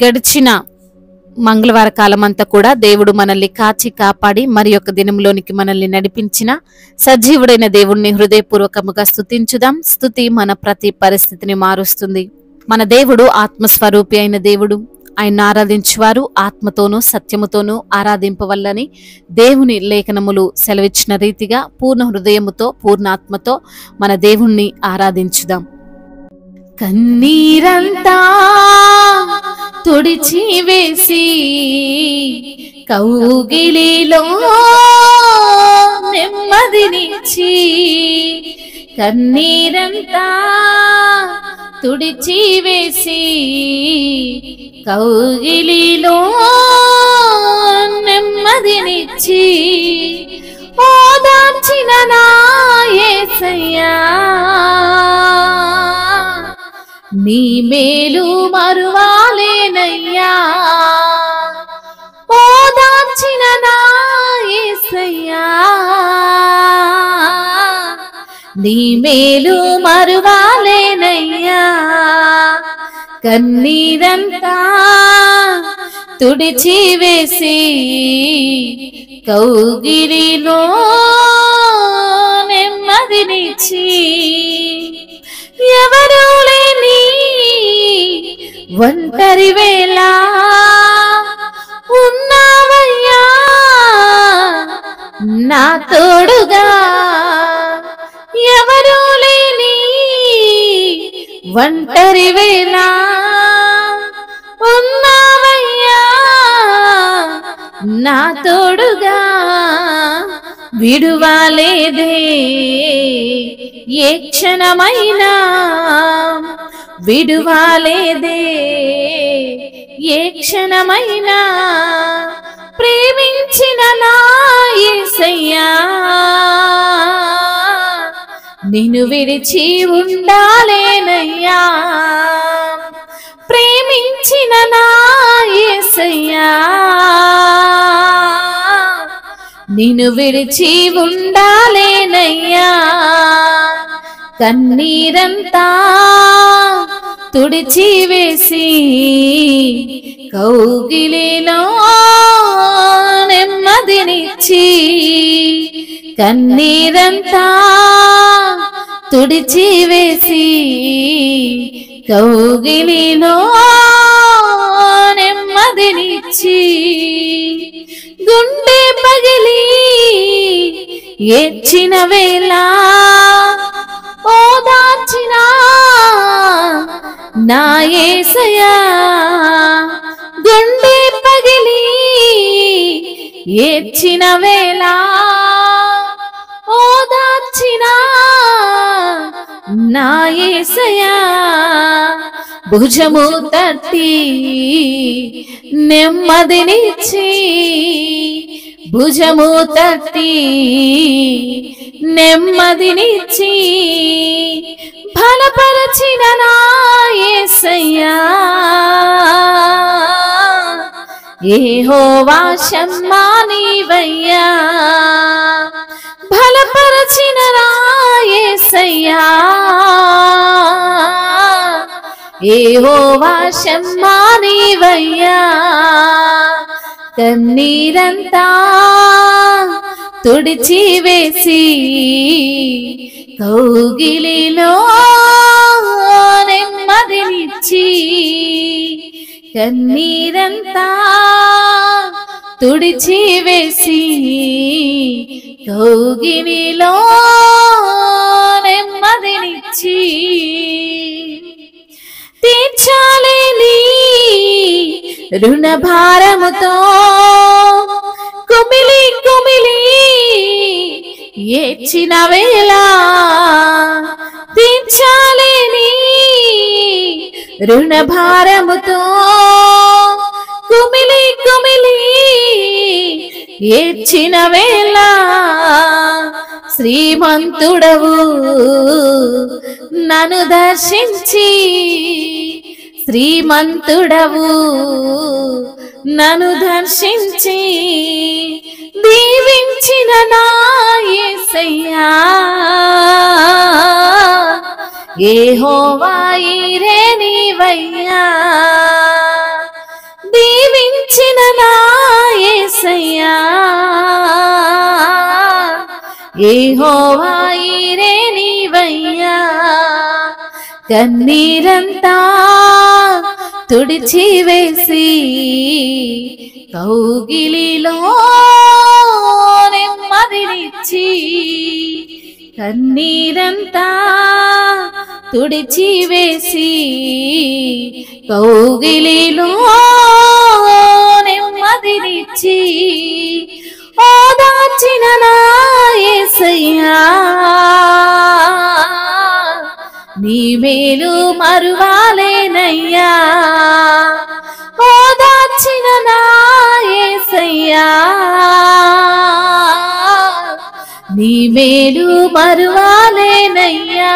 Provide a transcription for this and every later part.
గడిచిన మంగళవార కాలమంతా కూడా దేవుడు మనల్ని కాచి కాపాడి మరి యొక్క దినంలోనికి మనల్ని నడిపించిన సజీవుడైన దేవుణ్ణి హృదయపూర్వకముగా స్తుతించుదాం. స్తుతి మన ప్రతి పరిస్థితిని మారుస్తుంది. మన దేవుడు ఆత్మస్వరూపి అయిన దేవుడు. ఆయన ఆరాధించువారు ఆత్మతోనూ సత్యముతోనూ ఆరాధింపవల్లని దేవుని లేఖనములు సెలవిచ్చిన రీతిగా పూర్ణ హృదయముతో పూర్ణాత్మతో మన దేవుణ్ణి ఆరాధించుదాం. కన్నీరంతా తుడిచి వేసి కౌగిలిలో నెమ్మదినిచ్చి, కన్నీరంతా తుడిచి వేసి కౌగిలిలో నెమ్మదినిచ్చి ఓదార్చిన నా యేసయ్యా, నీ మేలు మరువాలేనయ్యా. ఓదార్చిన నా యేసయ్యా, నీ మేలు మరువాలేనయ్యా. కన్నీరంతా తుడిచి వేసి కౌగిలిలో నెమ్మదినిచ్చి, ఎవరు లేని ఒంటరి వేళ ఉన్నావయ్యా నా తోడుగా, ఎవరు లేని ఒంటరి వేళ ఉన్నావయ్యా నా తోడుగా. విడువలేదే ఏ క్షణమైనా, విడువలేదే ఏ క్షణమైనా, ప్రేమించిన నా యేసయ్యా, నిన్ను విడిచి ఉండాలేనయ్యా. ప్రేమించిన నా యేసయ్యా, నిన్ను విడిచి ఉండాలేనయ్యా. కన్నీరంతా తుడిచి వేసి కౌగిలిలో నెమ్మదినిచ్చి, కన్నీరంతా తుడిచి వేసి కౌగిలిలో నెమ్మదినిచ్చి, గుండె పగిలి ఏడ్చిన వేళ ఓదార్చిన నా యేసయ్యా, గుండె పగిలి ఏడ్చిన వేళ ఓదార్చిన నా యేసయ్యా, భుజము తట్టి నెమ్మదినిచ్చి, భుజము తట్టి నెమ్మదినిచ్చి, బలపరచిన నా యేసయ్యా, యెహోవా షమ్మా నీవయ్యా, బలపరచిన నా యేసయ్యా, యెహోవా షమ్మా నీవయ్యా. కన్నీరంతా తుడిచి వేసి కౌగిలిలో నెమ్మదినిచ్చి, కన్నీరంతా తుడిచి వేసి కౌగిలిలో నెమ్మదినిచ్చి, తీర్చాలేని రుణ భారముతో కుమిలి కుమిలి ఏడ్చిన వేళ, తీర్చాలేని రుణ భారముతో కుమిలి కుమిలి ఏడ్చిన వేళ, శ్రీమంతుడవు నన్ను దర్శించి, శ్రీమంతుడవు నన్ను దర్శించి, దీవించిన నా యేసయ్యా, యెహోవా ఈరే నీవయ్యా, విడిపించిన నా యేసయ్యా, యెహోవా ఈరే నీవయ్యా. కన్నీరంతా తుడిచివేసి కౌగిలిలో నెమ్మదినిచ్చి, కన్నీరంతా తుడిచివేసి కౌగిలిలో నెమ్మదినిచ్చి ఓదార్చిన నా యేసయ్యా, నీ మేలు మరువాలేనయ్యా. ఓదార్చిన నా యేసయ్యా, నీ మేలు మరువాలేనయ్యా.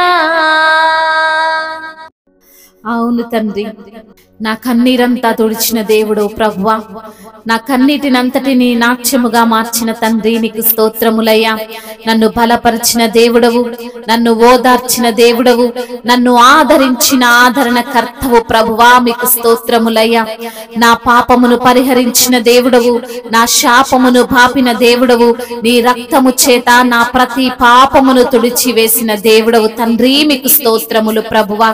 అవును తండ్రి, నా కన్నీరంతా తుడిచిన దేవుడు ప్రభువా, నా కన్నీటినంతటిని నాట్యముగా మార్చిన తండ్రి నీకు స్తోత్రములయ్యా. నన్ను బలపరిచిన దేవుడవు, నన్ను ఓదార్చిన దేవుడవు, నన్ను ఆదరించిన ఆదరణ కర్తవు ప్రభువా, మీకు స్తోత్రములయ్యా. నా పాపమును పరిహరించిన దేవుడవు, నా శాపమును బాపిన దేవుడవు, నీ రక్తము చేత నా ప్రతి పాపమును తుడిచి వేసిన దేవుడవు తండ్రి, మీకు స్తోత్రములు ప్రభువా.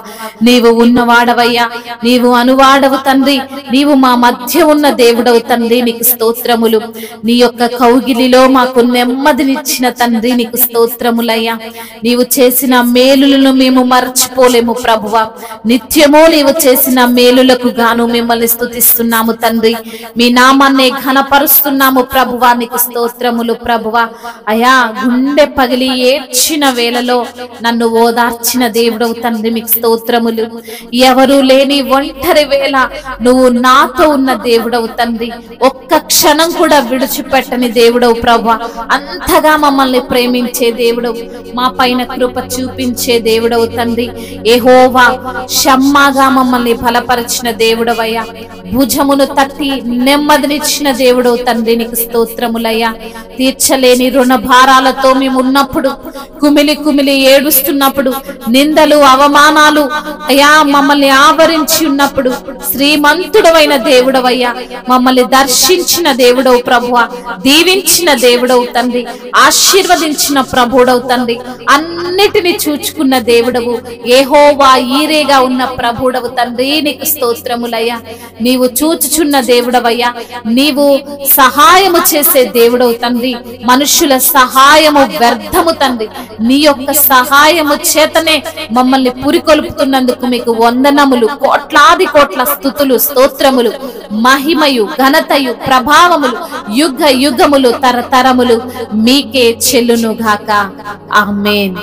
నీవు ఉన్నవాడవయ్యా, నీవు అనువాడవు తండ్రి, నీవు మా మధ్య ఉన్న దేవుడవు తండ్రి, నీకు స్తోత్రములు. నీ యొక్క కౌగిలిలో మాకు నెమ్మదినిచ్చిన తండ్రి, నీకు స్తోత్రములయ్యా. నీవు చేసిన మేలులను మేము మర్చిపోలేము ప్రభువా. నిత్యము నీవు చేసిన మేలులకు గాను మిమ్మల్ని స్తుతిస్తున్నాము తండ్రి. మీ నామాన్ని ఘనపరుస్తున్నాము ప్రభువా, నీకు స్తోత్రములు ప్రభువా. అయా, గుండె పగిలి ఏడ్చిన వేళలో నన్ను ఓదార్చిన దేవుడవు తండ్రి, మీకు స్తోత్రములు. ఎవరు లేని ఒంటరి వేళ నువ్వు నాతో ఉన్న దేవుడవు తండ్రి. ఒక్క క్షణం కూడా విడిచిపెట్టని దేవుడవు ప్రభువా. అంతగా మమ్మల్ని ప్రేమించే దేవుడవు, మా పైన కృప చూపించే దేవుడవు తండ్రి. యెహోవా షమ్మాగా మమ్మల్ని బలపరిచిన దేవుడవయ్యా. భుజమును తట్టి నెమ్మదినిచ్చిన దేవుడవు తండ్రి, నీకు స్తోత్రములయ్యా. తీర్చలేని రుణ భారాలతో మేము ఉన్నప్పుడు, కుమిలి కుమిలి ఏడుస్తున్నప్పుడు, నిందలు అవమానాలు అయ్యా మమ్మల్ని ఆవరించి ఉన్నప్పుడు, శ్రీమంతుడవైన దేవుడవయ్యా, మమ్మల్ని దర్శించిన దేవుడవు ప్రభువా, దీవించిన దేవుడవు తండ్రి, ఆశీర్వదించిన ప్రభుడవు తండ్రి, అన్నిటిని చూచుకున్న దేవుడవు, యెహోవా ఈరేగా ఉన్న ప్రభుడవు తండ్రి, నీకు స్తోత్రములయ్యా. నీవు చూచుచున్న దేవుడవయ్యా, నీవు సహాయము చేసే దేవుడవు తండ్రి. మనుషుల సహాయము వ్యర్థము తండ్రి, నీ యొక్క సహాయము చేతనే మమ్మల్ని పురికొల్పుతున్నందుకు మీకు వందనములు. కోట్లాది కోట్ల స్తుతులు, స్తోత్రములు, మహిమయు, ఘనతయు, ప్రభావములు యుగ యుగములు తరతరములు మీకే చెల్లును గాక. ఆమేన్.